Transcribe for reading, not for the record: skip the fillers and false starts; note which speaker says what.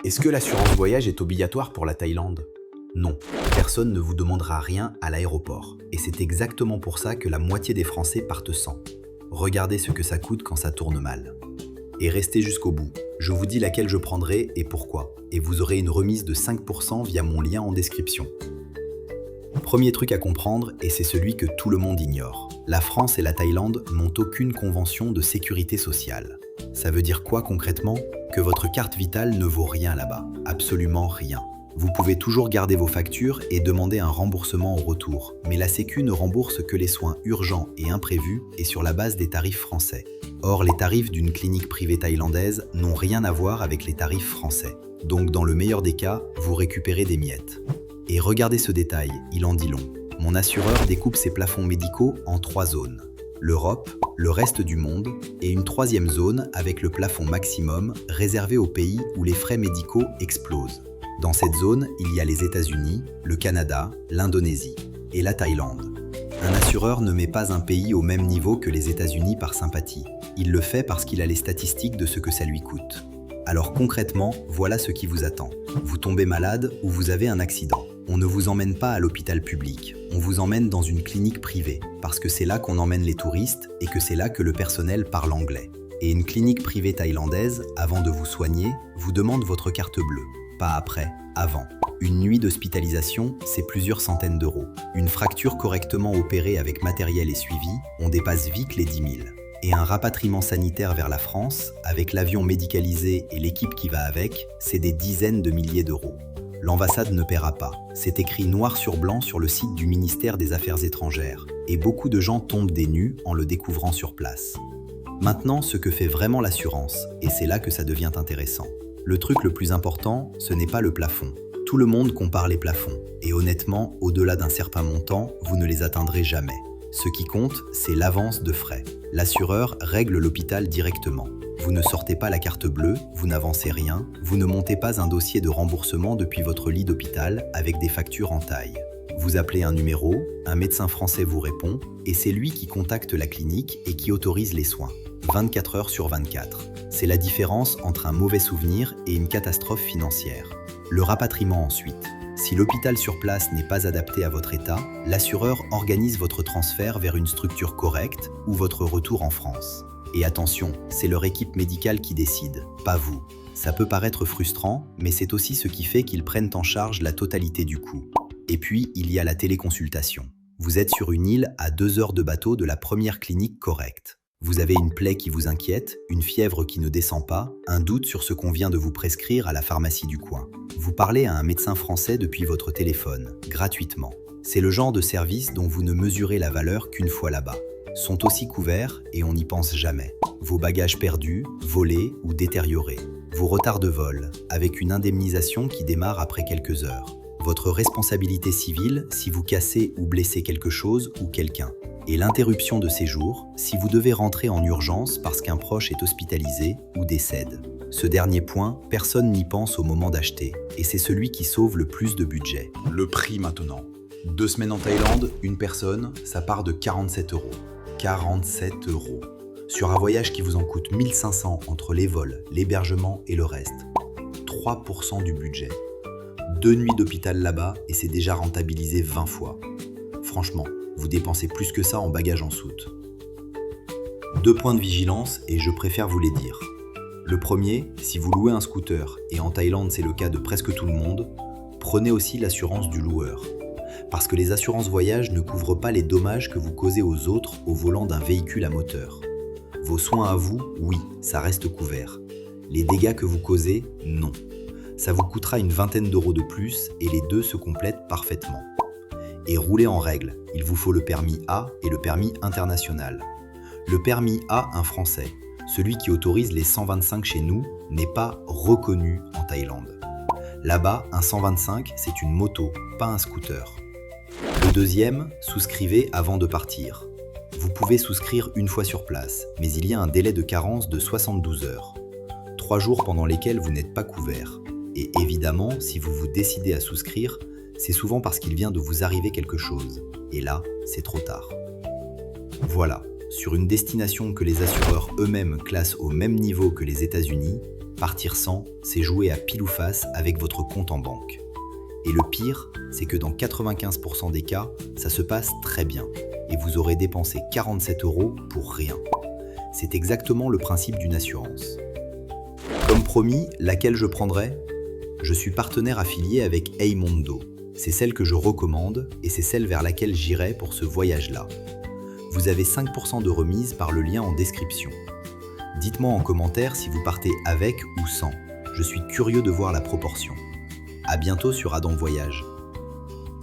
Speaker 1: Est-ce que l'assurance voyage est obligatoire pour la Thaïlande? Non, personne ne vous demandera rien à l'aéroport. Et c'est exactement pour ça que la moitié des Français partent sans. Regardez ce que ça coûte quand ça tourne mal. Et restez jusqu'au bout. Je vous dis laquelle je prendrai et pourquoi. Et vous aurez une remise de 5% via mon lien en description. Premier truc à comprendre, et c'est celui que tout le monde ignore. La France et la Thaïlande n'ont aucune convention de sécurité sociale. Ça veut dire quoi concrètement? Que votre carte vitale ne vaut rien là-bas. Absolument rien. Vous pouvez toujours garder vos factures et demander un remboursement au retour. Mais la Sécu ne rembourse que les soins urgents et imprévus et sur la base des tarifs français. Or, les tarifs d'une clinique privée thaïlandaise n'ont rien à voir avec les tarifs français. Donc, dans le meilleur des cas, vous récupérez des miettes. Et regardez ce détail, il en dit long. Mon assureur découpe ses plafonds médicaux en 3 zones. L'Europe, le reste du monde et une 3e zone avec le plafond maximum réservé aux pays où les frais médicaux explosent. Dans cette zone, il y a les États-Unis, le Canada, l'Indonésie et la Thaïlande. Un assureur ne met pas un pays au même niveau que les États-Unis par sympathie. Il le fait parce qu'il a les statistiques de ce que ça lui coûte. Alors concrètement, voilà ce qui vous attend. Vous tombez malade ou vous avez un accident. On ne vous emmène pas à l'hôpital public, on vous emmène dans une clinique privée, parce que c'est là qu'on emmène les touristes et que c'est là que le personnel parle anglais. Et une clinique privée thaïlandaise, avant de vous soigner, vous demande votre carte bleue. Pas après, avant. Une nuit d'hospitalisation, c'est plusieurs centaines d'euros. Une fracture correctement opérée avec matériel et suivi, on dépasse vite les 10 000. Et un rapatriement sanitaire vers la France, avec l'avion médicalisé et l'équipe qui va avec, c'est des dizaines de milliers d'euros. L'ambassade ne paiera pas. C'est écrit noir sur blanc sur le site du ministère des Affaires étrangères. Et beaucoup de gens tombent des nues en le découvrant sur place. Maintenant, ce que fait vraiment l'assurance, et c'est là que ça devient intéressant. Le truc le plus important, ce n'est pas le plafond. Tout le monde compare les plafonds. Et honnêtement, au-delà d'un certain montant, vous ne les atteindrez jamais. Ce qui compte, c'est l'avance de frais. L'assureur règle l'hôpital directement. Vous ne sortez pas la carte bleue, vous n'avancez rien, vous ne montez pas un dossier de remboursement depuis votre lit d'hôpital avec des factures en taille. Vous appelez un numéro, un médecin français vous répond, et c'est lui qui contacte la clinique et qui autorise les soins. 24 heures sur 24. C'est la différence entre un mauvais souvenir et une catastrophe financière. Le rapatriement ensuite. Si l'hôpital sur place n'est pas adapté à votre état, l'assureur organise votre transfert vers une structure correcte ou votre retour en France. Et attention, c'est leur équipe médicale qui décide, pas vous. Ça peut paraître frustrant, mais c'est aussi ce qui fait qu'ils prennent en charge la totalité du coût. Et puis, il y a la téléconsultation. Vous êtes sur une île à 2 heures de bateau de la première clinique correcte. Vous avez une plaie qui vous inquiète, une fièvre qui ne descend pas, un doute sur ce qu'on vient de vous prescrire à la pharmacie du coin. Vous parlez à un médecin français depuis votre téléphone, gratuitement. C'est le genre de service dont vous ne mesurez la valeur qu'une fois là-bas. Sont aussi couverts et on n'y pense jamais. Vos bagages perdus, volés ou détériorés. Vos retards de vol, avec une indemnisation qui démarre après quelques heures. Votre responsabilité civile si vous cassez ou blessez quelque chose ou quelqu'un. Et l'interruption de séjour si vous devez rentrer en urgence parce qu'un proche est hospitalisé ou décède. Ce dernier point, personne n'y pense au moment d'acheter, et c'est celui qui sauve le plus de budget. Le prix maintenant. 2 semaines en Thaïlande, une personne, ça part de 47 euros. 47 euros. Sur un voyage qui vous en coûte 1500 entre les vols, l'hébergement et le reste. 3% du budget. 2 nuits d'hôpital là-bas et c'est déjà rentabilisé 20 fois. Franchement, vous dépensez plus que ça en bagages en soute. 2 points de vigilance et je préfère vous les dire. Le premier, si vous louez un scooter, et en Thaïlande c'est le cas de presque tout le monde, prenez aussi l'assurance du loueur. Parce que les assurances voyage ne couvrent pas les dommages que vous causez aux autres au volant d'un véhicule à moteur. Vos soins à vous, oui, ça reste couvert. Les dégâts que vous causez, non. Ça vous coûtera une vingtaine d'euros de plus et les deux se complètent parfaitement. Et roulez en règle, il vous faut le permis A et le permis international. Le permis A, un français, celui qui autorise les 125 chez nous, n'est pas reconnu en Thaïlande. Là-bas, un 125, c'est une moto, pas un scooter. Le deuxième, souscrivez avant de partir. Vous pouvez souscrire une fois sur place, mais il y a un délai de carence de 72 heures. 3 jours pendant lesquels vous n'êtes pas couvert. Et évidemment, si vous vous décidez à souscrire, c'est souvent parce qu'il vient de vous arriver quelque chose. Et là, c'est trop tard. Voilà, sur une destination que les assureurs eux-mêmes classent au même niveau que les États-Unis, Partir sans, c'est jouer à pile ou face avec votre compte en banque. Et le pire, c'est que dans 95% des cas, ça se passe très bien et vous aurez dépensé 47 € pour rien. C'est exactement le principe d'une assurance. Comme promis, laquelle je prendrai ? Je suis partenaire affilié avec Heymondo. C'est celle que je recommande et c'est celle vers laquelle j'irai pour ce voyage-là. Vous avez 5% de remise par le lien en description. Dites-moi en commentaire si vous partez avec ou sans. Je suis curieux de voir la proportion. À bientôt sur Adam Voyage.